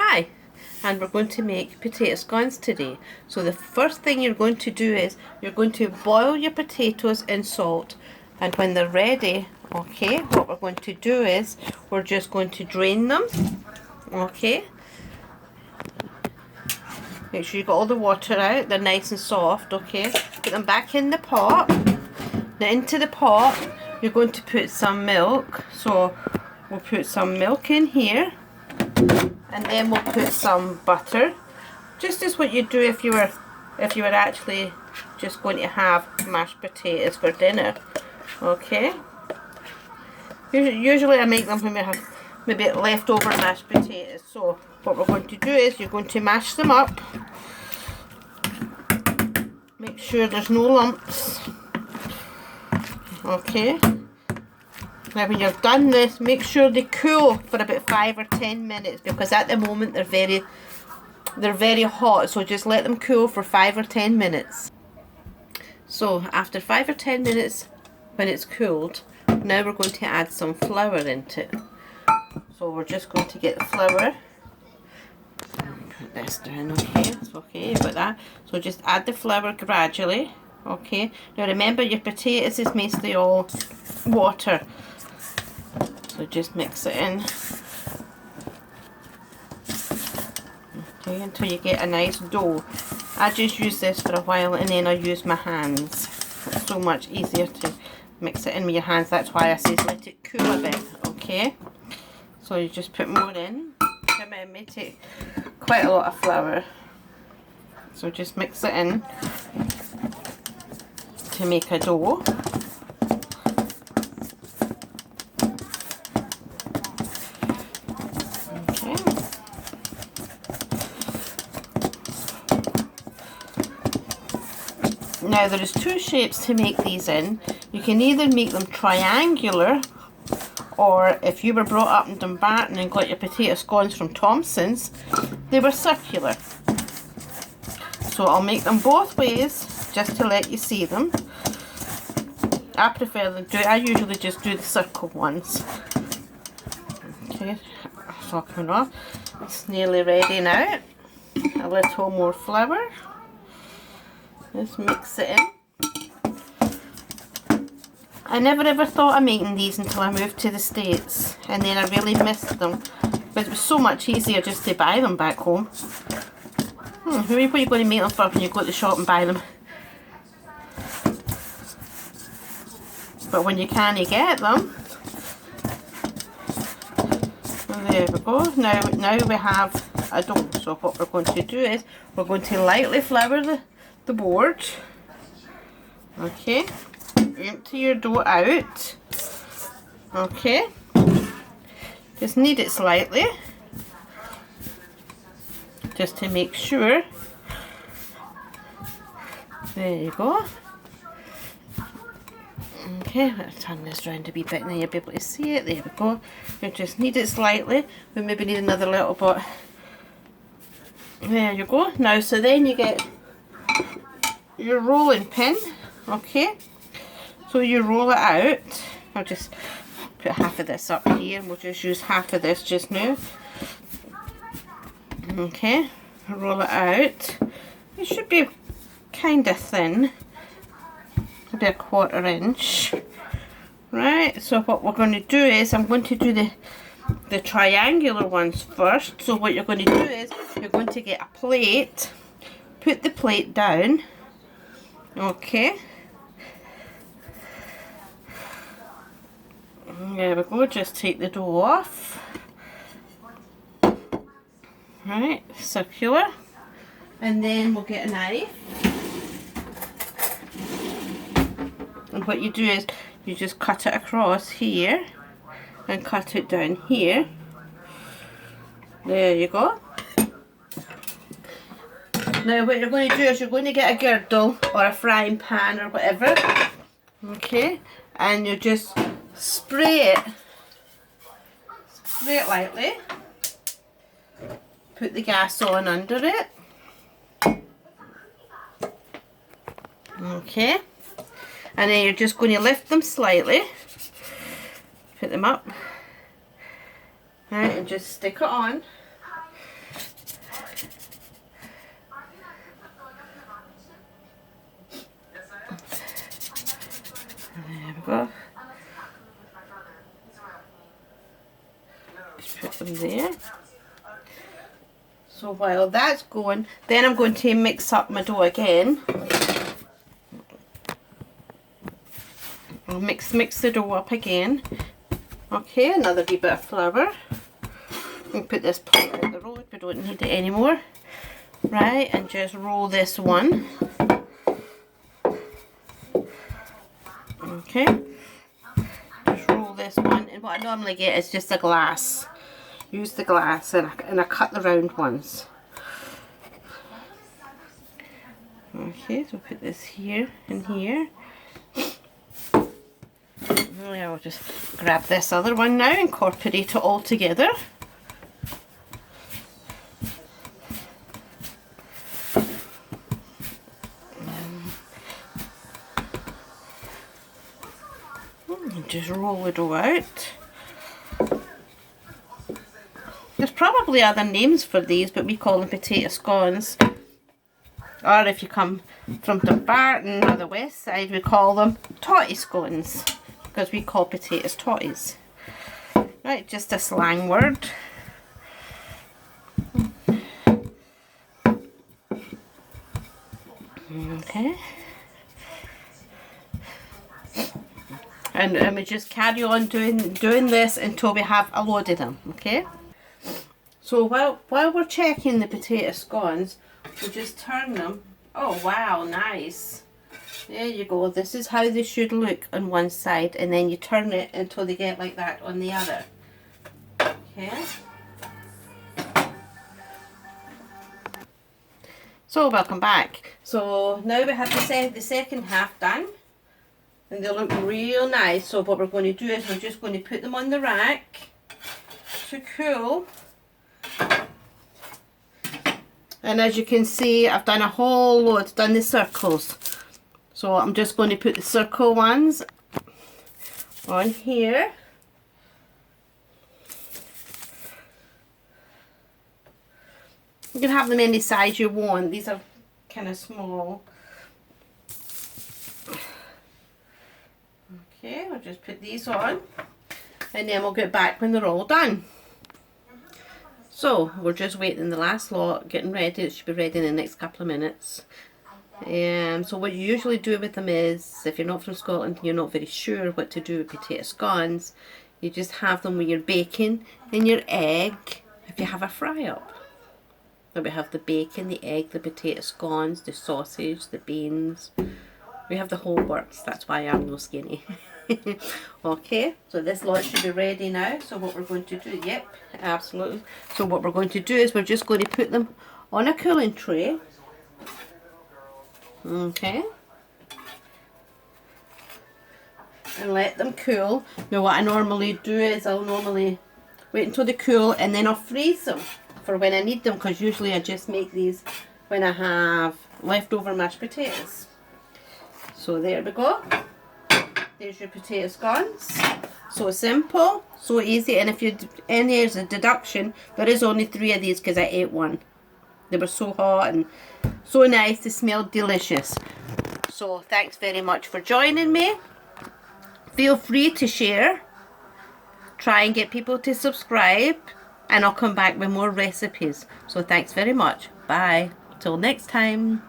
Hi, and we're going to make potato scones today. So the first thing you're going to do is you're going to boil your potatoes in salt, and when they're ready, okay, what we're going to do is we're just going to drain them, okay. Make sure you got all the water out, they're nice and soft, okay. Put them back in the pot. Now into the pot you're going to put some milk, so we'll put some milk in here. And then we'll put some butter, just as what you'd do if you were actually just going to have mashed potatoes for dinner. Okay. Usually I make them when we have maybe leftover mashed potatoes. So what we're going to do is you're going to mash them up. Make sure there's no lumps. Okay. Now when you've done this, make sure they cool for about 5 or 10 minutes, because at the moment they're very hot, so just let them cool for 5 or 10 minutes. So after 5 or 10 minutes, when it's cooled, now we're going to add some flour into it. So we're just going to get the flour. Put this down, okay, it's okay, you've got that. So just add the flour gradually, okay. Now remember, your potatoes is mostly all water. So just mix it in, okay, until you get a nice dough. I just use this for a while and then I use my hands. It's so much easier to mix it in with your hands. That's why I say let it cool a bit, okay. So you just put more in. It may take quite a lot of flour, so just mix it in to make a dough. Now there is two shapes to make these in. You can either make them triangular, or if you were brought up in Dumbarton and got your potato scones from Thompson's, they were circular. So I'll make them both ways just to let you see them. I usually just do the circle ones. Okay, it's all coming off. It's nearly ready now. A little more flour. Just mix it in. I never ever thought of making these until I moved to the States, and then I really missed them. But it was so much easier just to buy them back home. Who are you going to make them for when you go to the shop and buy them? But when you can't get them, there we go. Now we have a dough. So what we're going to do is we're going to lightly flour the board. Okay, empty your dough out. Okay, just knead it slightly just to make sure. There you go. Okay, let's turn this round a wee bit and then you'll be able to see it. There we go. You just knead it slightly. We maybe need another little bit. There you go. Now, so then you get your rolling pin, okay, so you roll it out. I'll just put half of this up here and we'll just use half of this just now. Okay, roll it out. It should be kind of thin, maybe a 1/4 inch. Right, so what we're going to do is I'm going to do the triangular ones first. So what you're going to do is you're going to get a plate, put the plate down. Okay, there we go, just take the dough off. Right, circular, and then we'll get a knife, and what you do is you just cut it across here and cut it down here. There you go. Now what you're going to do is you're going to get a girdle or a frying pan or whatever, okay, and you just spray it lightly, put the gas on under it, okay, and then you're just going to lift them slightly, put them up, right, and just stick it on. them there. So while that's going, then I'm going to mix up my dough again. I'll mix the dough up again. Okay, another wee bit of flour. And put this plate out the road, we don't need it anymore. Right, and just roll this one. Okay, just roll this one, and what I normally get is just a glass. Use the glass, and I cut the round ones. Okay, so put this here and here. I'll just grab this other one now, incorporate it all together. And just roll the dough out. There's probably other names for these, but we call them potato scones. Or if you come from Dumbarton or the west side, we call them totty scones, because we call potatoes totties. Right, just a slang word. Okay. And we just carry on doing this until we have a load of them, okay? So while we're checking the potato scones, we'll just turn them. Oh wow, nice. There you go. This is how they should look on one side, and then you turn it until they get like that on the other. Okay. So welcome back. So now we have the second half done, and they look real nice. So what we're going to do is we're just going to put them on the rack to cool. And as you can see, I've done a whole load, done the circles. So I'm just going to put the circle ones on here. You can have them any size you want. These are kind of small. Okay, I'll just put these on, and then we'll get back when they're all done. So we're just waiting the last lot, getting ready. It should be ready in the next couple of minutes. So what you usually do with them is, if you're not from Scotland and you're not very sure what to do with potato scones, you just have them with your bacon and your egg if you have a fry up. So we have the bacon, the egg, the potato scones, the sausage, the beans. We have the whole works. That's why I'm no skinny. Okay, so this lot should be ready now. So what we're going to do, yep, absolutely. So what we're going to do is we're just going to put them on a cooling tray. Okay. And let them cool. Now what I normally do is I'll normally wait until they cool, and then I'll freeze them for when I need them, because usually I just make these when I have leftover mashed potatoes. So there we go. There's your potato scones. So simple, so easy, and if you there's a deduction, there is only 3 of these because I ate one. They were so hot and so nice, they smelled delicious. So thanks very much for joining me. Feel free to share, try and get people to subscribe, and I'll come back with more recipes. So thanks very much. Bye. Till next time.